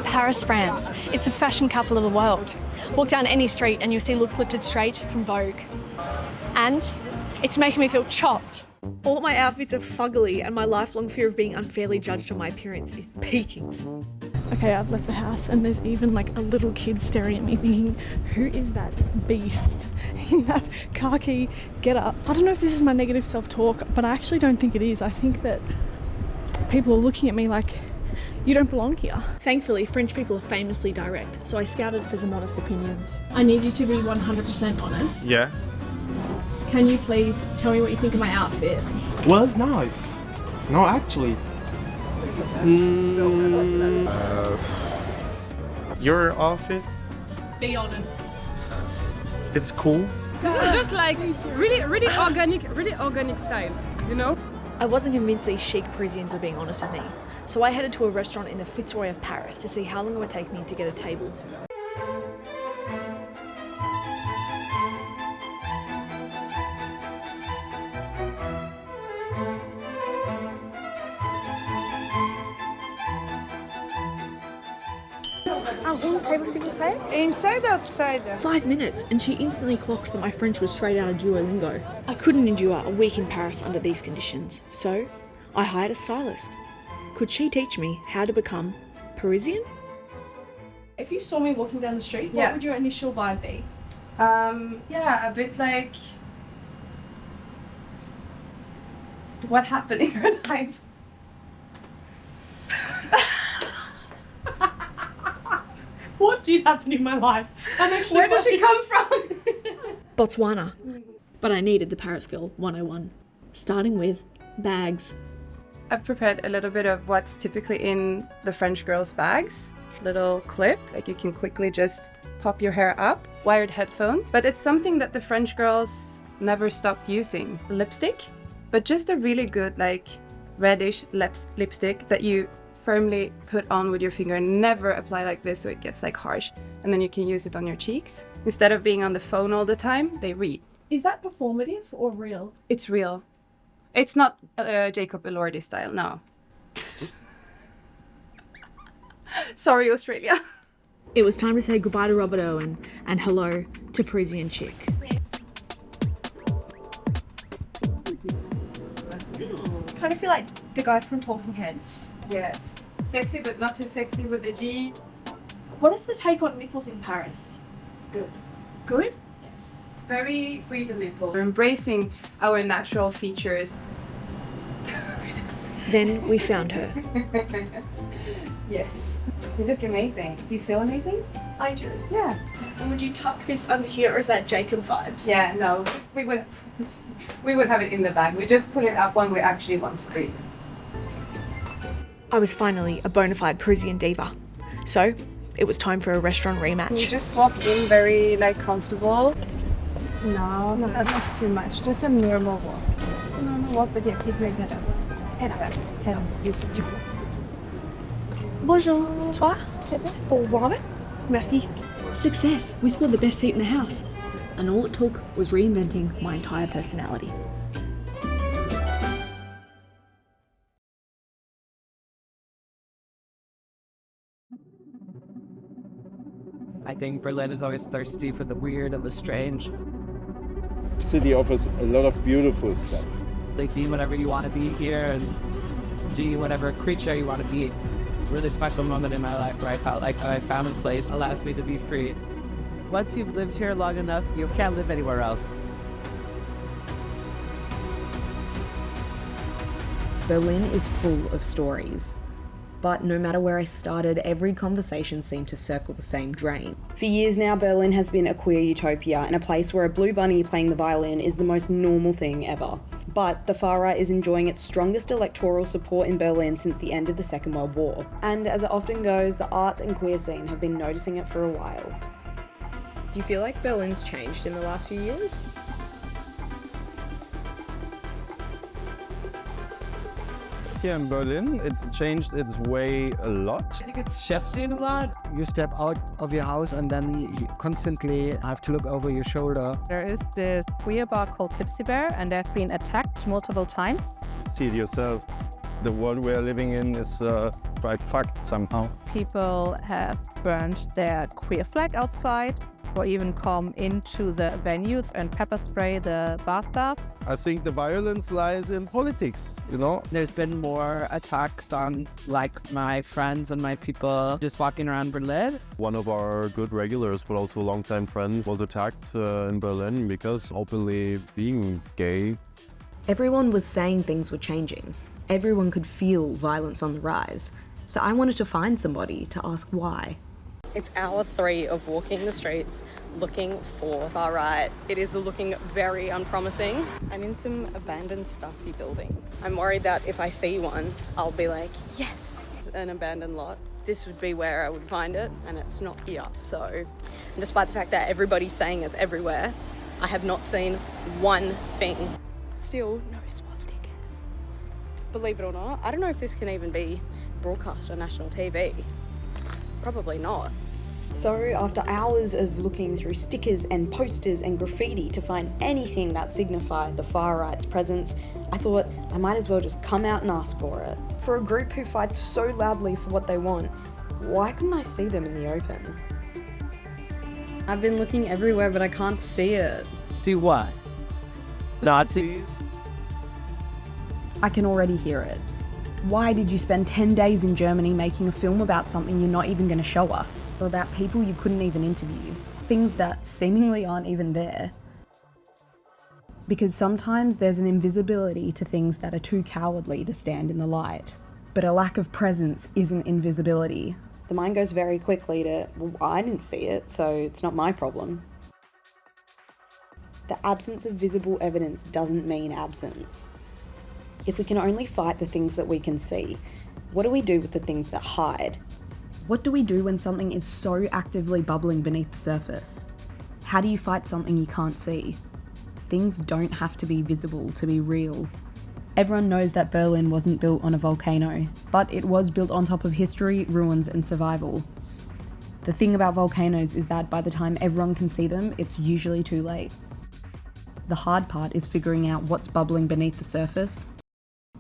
Paris, France. It's the fashion capital of the world. Walk down any street and you'll see looks lifted straight from Vogue. And it's making me feel chopped. All my outfits are fugly and my lifelong fear of being unfairly judged on my appearance is peaking. Okay, I've left the house and there's even like a little kid staring at me thinking, who is that beast in that khaki getup? I don't know if this is my negative self-talk, but I actually don't think it is. I think that people are looking at me like, you don't belong here. Thankfully, French people are famously direct, so I scouted for some honest opinions. I need you to be 100% honest. Yeah. Can you please tell me what you think of my outfit? Well, it's nice. No, actually. Your outfit? Be honest. It's cool. This is just like really organic style, you know? I wasn't convinced these chic Parisians were being honest with me, so I headed to a restaurant in the Fitzroy of Paris to see how long it would take me to get a table. One table s'il vous plaît? Inside, outside. 5 minutes, and she instantly clocked that my French was straight out of Duolingo. I couldn't endure a week in Paris under these conditions, so I hired a stylist. Could she teach me how to become Parisian? If you saw me walking down the street, what would your initial vibe be? Yeah, a bit like what happened in your life. What did happen in my life? Where did she come from? Botswana. But I needed the Paris Girl 101, starting with bags. I've prepared a little bit of what's typically in the French girls' bags. Little clip, like you can quickly just pop your hair up. Wired headphones, but it's something that the French girls never stopped using. Lipstick, but just a really good like reddish lipstick that you firmly put on with your finger and never apply like this so it gets like harsh. And then you can use it on your cheeks. Instead of being on the phone all the time, they read. Is that performative or real? It's real. It's not Jacob Elordi style, no. Sorry, Australia. It was time to say goodbye to Robert Owen and hello to Parisian chick. Kind of feel like the guy from Talking Heads. Yes. Sexy, but not too sexy with the G. What is the take on nipples in Paris? Good. Good? Yes. Very free to nipple. We're embracing our natural features. Then we found her. Yes. You look amazing. Do you feel amazing? I do. Yeah. And would you tuck this under here, or is that Jacob vibes? Yeah, no. We would have it in the bag. We just put it up when we actually want to breathe. I was finally a bona fide Parisian diva. So it was time for a restaurant rematch. You just walk in very comfortable. No, not too much. Just a normal walk. Just a normal walk, but yeah, keep like that up. Head up. Head up. Use it. Bonjour. Bonsoir. Au revoir. Merci. Success. We scored the best seat in the house. And all it took was reinventing my entire personality. I think Berlin is always thirsty for the weird and the strange. The city offers a lot of beautiful stuff. Like be whatever you want to be here and be whatever creature you want to be. Really special moment in my life where I felt like I found a place that allows me to be free. Once you've lived here long enough, you can't live anywhere else. Berlin is full of stories. But no matter where I started, every conversation seemed to circle the same drain. For years now, Berlin has been a queer utopia and a place where a blue bunny playing the violin is the most normal thing ever. But the far right is enjoying its strongest electoral support in Berlin since the end of the Second World War. And as it often goes, the arts and queer scene have been noticing it for a while. Do you feel like Berlin's changed in the last few years? Here in Berlin, it changed its way a lot. I think it's shifting a lot. You step out of your house and then you constantly have to look over your shoulder. There is this queer bar called Tipsy Bear and they've been attacked multiple times. See it yourself. The world we are living in is quite fucked somehow. People have burned their queer flag outside or even come into the venues and pepper spray the bar staff. I think the violence lies in politics, you know? There's been more attacks on like my friends and my people just walking around Berlin. One of our good regulars, but also longtime friends, was attacked in Berlin because openly being gay. Everyone was saying things were changing. Everyone could feel violence on the rise. So I wanted to find somebody to ask why. It's hour 3 of walking the streets looking for far right. It is looking very unpromising. I'm in some abandoned Stasi buildings. I'm worried that if I see one, I'll be like, yes, it's an abandoned lot. This would be where I would find it, and it's not here. So, and despite the fact that everybody's saying it's everywhere, I have not seen one thing. Still, no swastikas. Believe it or not, I don't know if this can even be broadcast on national TV. Probably not. So after hours of looking through stickers and posters and graffiti to find anything that signified the far right's presence, I thought I might as well just come out and ask for it. For a group who fights so loudly for what they want, why couldn't I see them in the open? I've been looking everywhere, but I can't see it. See what? Nazis? I can already hear it. Why did you spend 10 days in Germany making a film about something you're not even going to show us? Or about people you couldn't even interview? Things that seemingly aren't even there. Because sometimes there's an invisibility to things that are too cowardly to stand in the light. But a lack of presence isn't invisibility. The mind goes very quickly to, well, I didn't see it, so it's not my problem. The absence of visible evidence doesn't mean absence. If we can only fight the things that we can see, what do we do with the things that hide? What do we do when something is so actively bubbling beneath the surface? How do you fight something you can't see? Things don't have to be visible to be real. Everyone knows that Berlin wasn't built on a volcano, but it was built on top of history, ruins, and survival. The thing about volcanoes is that by the time everyone can see them, it's usually too late. The hard part is figuring out what's bubbling beneath the surface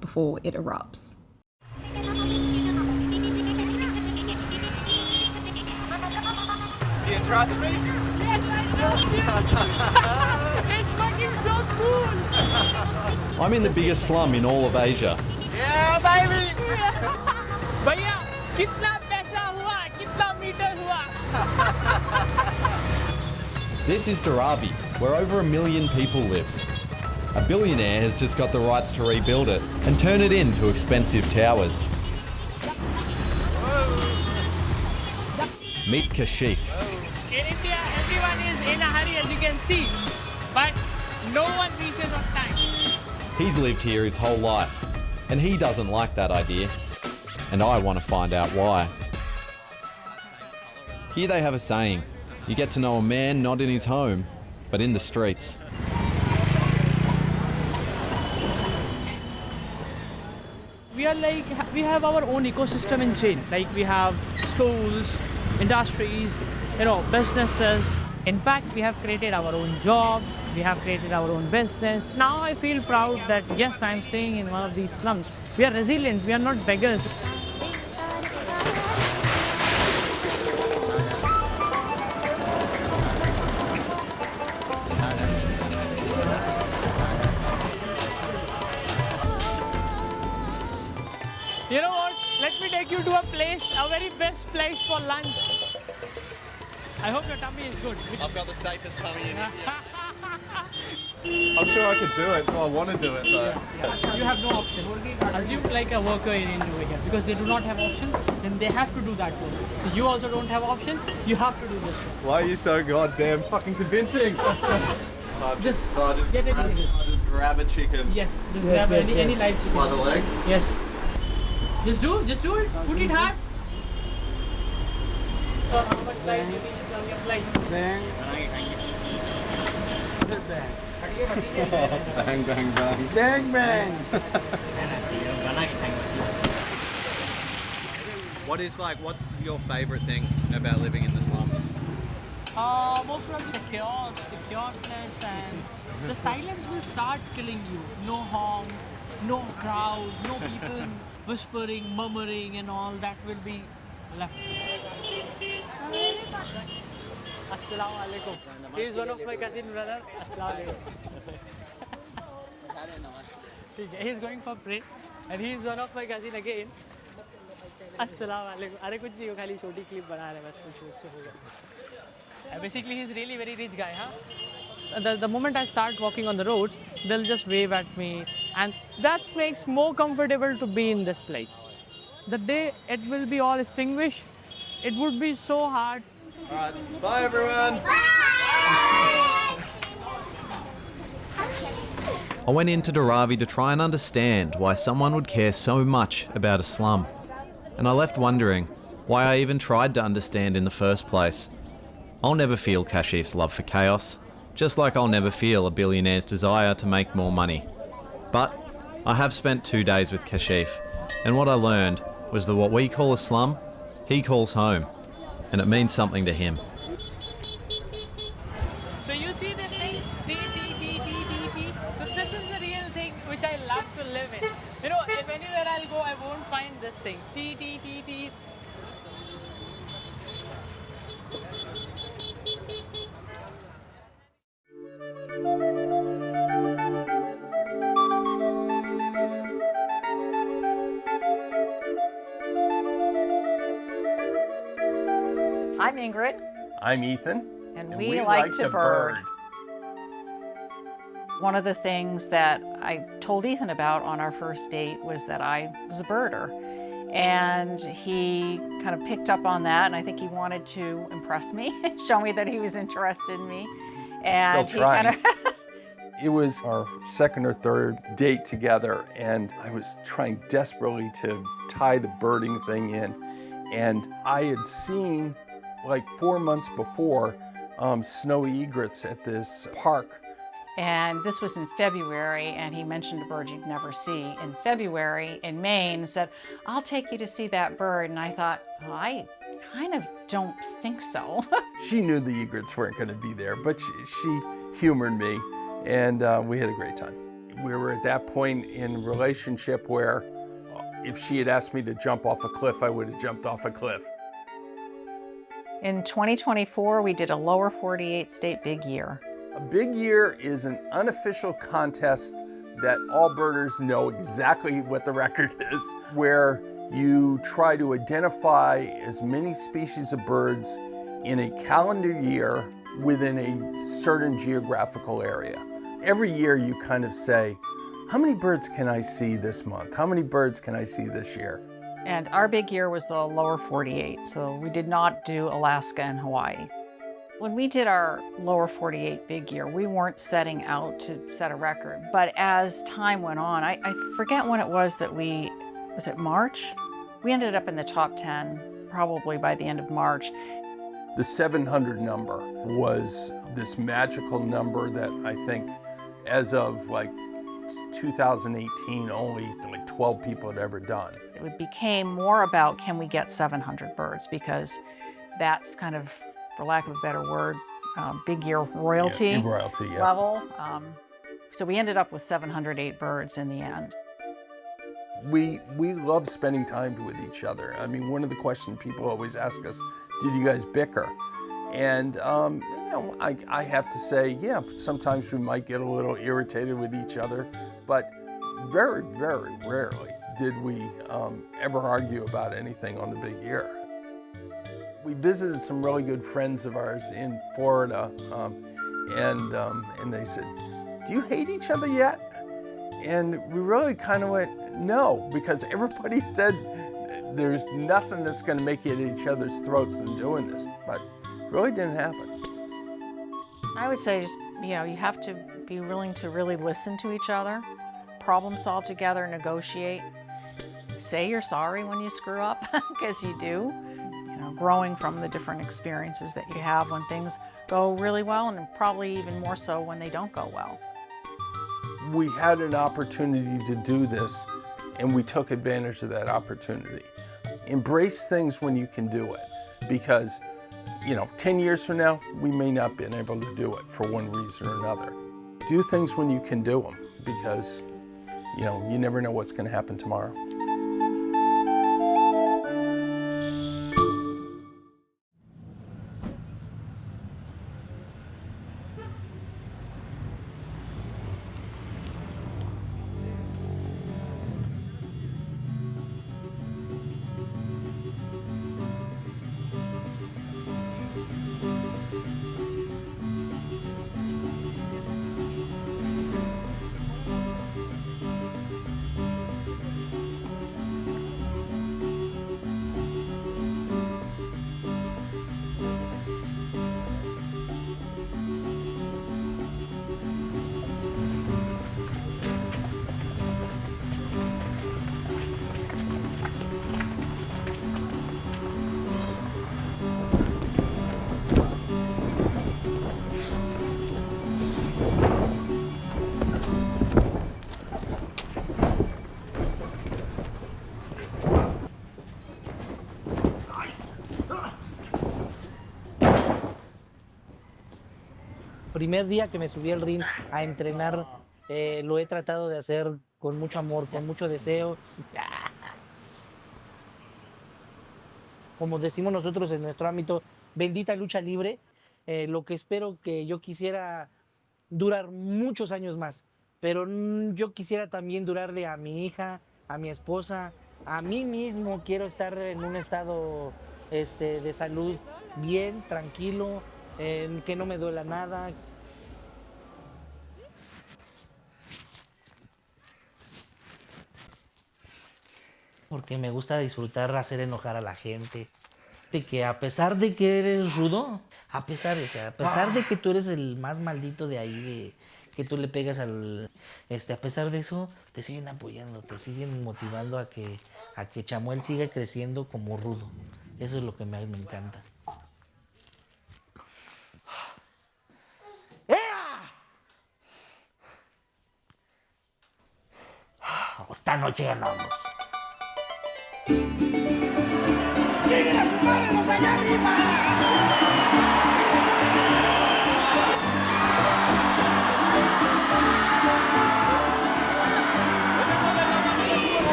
before it erupts. Do you trust me? Yes, I trust you! It's fucking so cool! I'm in the biggest slum in all of Asia. Yeah, baby! Bhaiya, kitna paisa hua? Kitna meter hua? This is Dharavi, where over 1 million people live. A billionaire has just got the rights to rebuild it and turn it into expensive towers. Meet Kashif. In India, everyone is in a hurry, as you can see, but no one reaches on time. He's lived here his whole life, and he doesn't like that idea. And I want to find out why. Here they have a saying, you get to know a man not in his home, but in the streets. We have our own ecosystem in Jayden. Like we have schools, industries, businesses. In fact, we have created our own jobs. We have created our own business. Now I feel proud that yes, I'm staying in one of these slums. We are resilient. We are not beggars. You know what? Let me take you to a place, a very best place for lunch. I hope your tummy is good. I've got the safest tummy in India. I'm sure I could do it. Well, I want to do it though. Yeah. You have no option. Assume like a worker in India here, because they do not have option, then they have to do that work. So you also don't have option, you have to do this work. Why are you so goddamn fucking convincing? Just get it. Just grab a chicken. Yes, just grab any live chicken. By the legs? Yes. Just do it. Put it hard. So how much size you need on your plate? Bang. Bang, bang, bang. Bang, bang. What's your favourite thing about living in the slums? Most probably the chaos, the chaoticness, and the silence will start killing you. No honk, no crowd, no people whispering, murmuring and all that will be left. Assalamu alaikum. He is one of my cousin brother. Assalamu alaikum. He is going for prayer and he is one of my cousin again. Assalamu alaikum. अरे कुछ नहीं, वो खाली छोटी clip बना रहे बस, कुछ उससे हो गया. Basically, he is really very rich guy, huh? The moment I start walking on the roads, they'll just wave at me, and that makes more comfortable to be in this place. The day it will be all extinguished, it would be so hard. Alright, bye everyone! I went into Dharavi to try and understand why someone would care so much about a slum. And I left wondering why I even tried to understand in the first place. I'll never feel Kashif's love for chaos, just like I'll never feel a billionaire's desire to make more money. But I have spent 2 days with Kashif, and what I learned was that what we call a slum, he calls home, and it means something to him. So you see this thing, T. So this is the real thing which I love to live in. You know, if anywhere I'll go, I won't find this thing. T. I'm Ingrid. I'm Ethan. And we like to bird. One of the things that I told Ethan about on our first date was that I was a birder. And he kind of picked up on that, and I think he wanted to impress me, show me that he was interested in me. And Still trying. he kind of It was our second or third date together, and I was trying desperately to tie the birding thing in. And I had seen, like 4 months before, snowy egrets at this park. And this was in February, and he mentioned a bird you'd never see in February in Maine, and said, I'll take you to see that bird. And I thought, well, I kind of don't think so. She knew the egrets weren't going to be there, but she humored me, and we had a great time. We were at that point in a relationship where if she had asked me to jump off a cliff, I would have jumped off a cliff. In 2024, we did a lower 48 state big year. A big year is an unofficial contest that all birders know exactly what the record is, where you try to identify as many species of birds in a calendar year within a certain geographical area. Every year you kind of say, how many birds can I see this month? How many birds can I see this year? And our big year was the lower 48, so we did not do Alaska and Hawaii. When we did our lower 48 big year, we weren't setting out to set a record. But as time went on, I forget when it was that was it March? We ended up in the top 10 probably by the end of March. The 700 number was this magical number that I think as of like 2018, only like 12 people had ever done. It became more about, can we get 700 birds? Because that's kind of, for lack of a better word, big year royalty, level. So we ended up with 708 birds in the end. We love spending time with each other. I mean, one of the questions people always ask us, did you guys bicker? And you know, I have to say, yeah, sometimes we might get a little irritated with each other, but very, very rarely did we ever argue about anything on the big year. We visited some really good friends of ours in Florida, and they said, do you hate each other yet? And we really kind of went, no, because everybody said there's nothing that's going to make you at each other's throats than doing this, but it really didn't happen. I would say just, you know, you have to be willing to really listen to each other, problem solve together, negotiate, say you're sorry when you screw up, because you do. You know, growing from the different experiences that you have when things go really well, and probably even more so when they don't go well. We had an opportunity to do this, and we took advantage of that opportunity. Embrace things when you can do it, because, you know, 10 years from now, we may not have been able to do it for one reason or another. Do things when you can do them, because, You know, you never know what's going to happen tomorrow. Primer día que me subí al ring a entrenar, lo he tratado de hacer con mucho amor, con mucho deseo. Como decimos nosotros en nuestro ámbito, bendita lucha libre. Lo que espero que yo quisiera durar muchos años más, pero yo quisiera también durarle a mi hija, a mi esposa, a mí mismo. Quiero estar en un estado de salud bien, tranquilo, que no me duela nada. Porque me gusta disfrutar, hacer enojar a la gente. De que a pesar de que eres rudo, a pesar de que tú eres el más maldito de ahí, de que tú le pegas al... a pesar de eso, te siguen apoyando, te siguen motivando a que Chamuel siga creciendo como rudo. Eso es lo que me encanta. Esta noche ganamos. ¡Lleguen a sus manos allá arriba!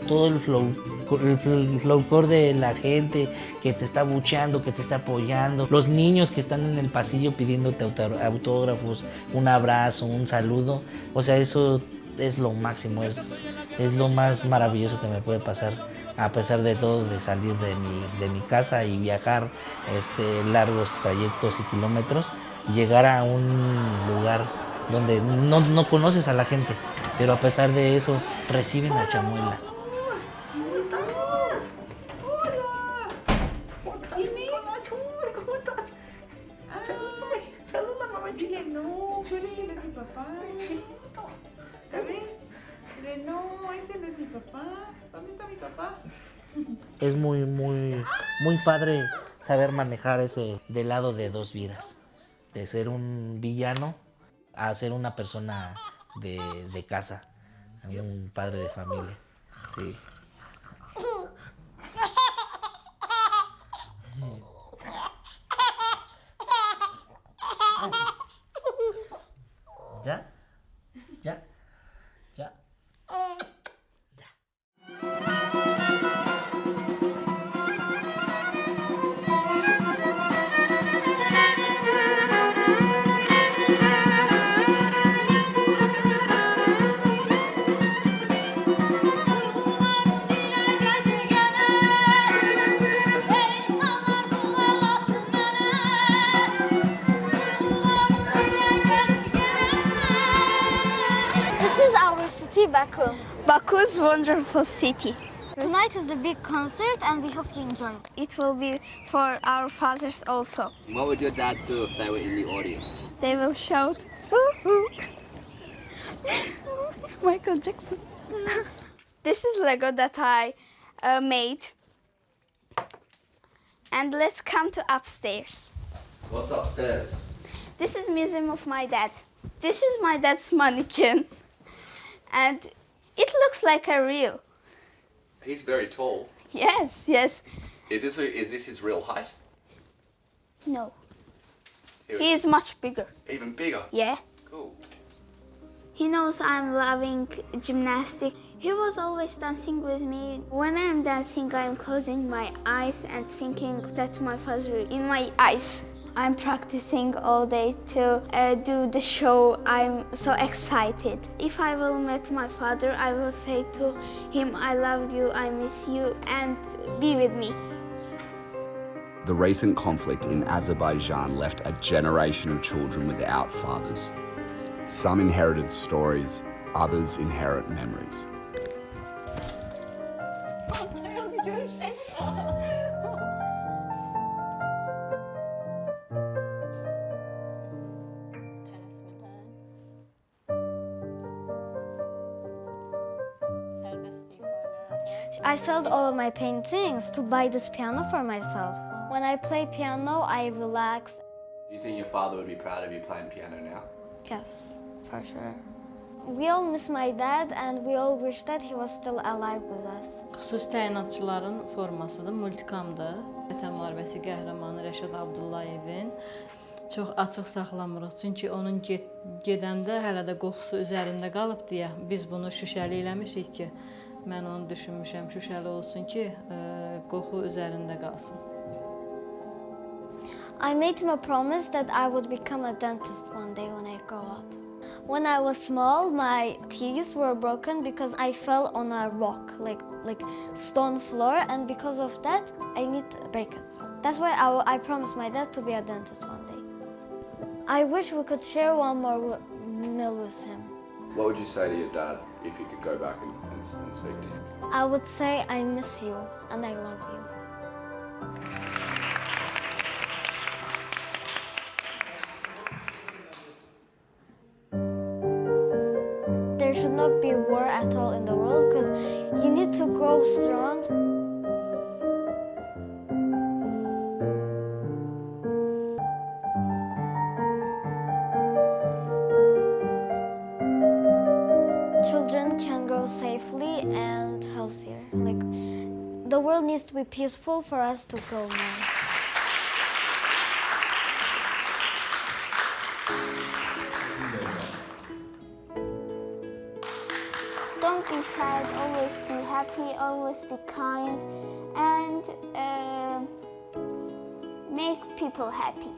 Todo el flowcore de la gente que te está bucheando, que te está apoyando, los niños que están en el pasillo pidiéndote autógrafos, un abrazo, un saludo. O sea, eso es lo máximo, es lo más maravilloso que me puede pasar, a pesar de todo, de salir de mi casa y viajar largos trayectos y kilómetros y llegar a un lugar donde no conoces a la gente, pero a pesar de eso reciben a Chamuela. Es muy padre saber manejar ese del lado de dos vidas, de ser un villano a ser una persona de casa, un padre de familia, sí. ¿Ya? ¿Ya? ¿Ya? Baku. Baku's wonderful city. Tonight is a big concert and we hope you enjoy it. It will be for our fathers also. What would your dads do if they were in the audience? They will shout, woo-hoo. Michael Jackson. This is Lego that I made. And let's come to upstairs. What's upstairs? This is museum of my dad. This is my dad's mannequin. And it looks like a real. He's very tall. Yes, yes. Is this his real height? No. He is much bigger. Even bigger? Yeah. Cool. He knows I'm loving gymnastics. He was always dancing with me. When I'm dancing, I'm closing my eyes and thinking that my father is in my eyes. I'm practicing all day to do the show. I'm so excited. If I will meet my father, I will say to him, I love you, I miss you, and be with me. The recent conflict in Azerbaijan left a generation of children without fathers. Some inherited stories, others inherit memories. I sold all of my paintings to buy this piano for myself. When I play piano, I relax. Do you think your father would be proud of you playing piano now? Yes, for sure. We all miss my dad and we all wish that he was still alive with us. Xüsusi təyinatçıların formasıdır, multikamdır. Vətən müharibəsi qəhrəmanı Rəşad Abdullayevin çox açıq saxlamırıq. Çünki onun gedəndə hələ də qoxusu üzərində qalıb deyə biz bunu şüşəli eləmişik ki, mən onu düşünmüşəm, şüşəli olsun ki, qoxu üzərində qalsın. I made him a promise that I would become a dentist one day when I grow up. When I was small, my teeth were broken because I fell on a rock, like stone floor, and because of that, I need brackets. That's why I promised my dad to be a dentist one day. I wish we could share one more meal with him. What would you say to your dad if you could go back and speak to him? I would say I miss you and I love you. There should not be war at all in the world because you need to grow strong. Children can grow safely and healthier. Like, the world needs to be peaceful for us to grow more. Don't be sad, always be happy, always be kind, and make people happy.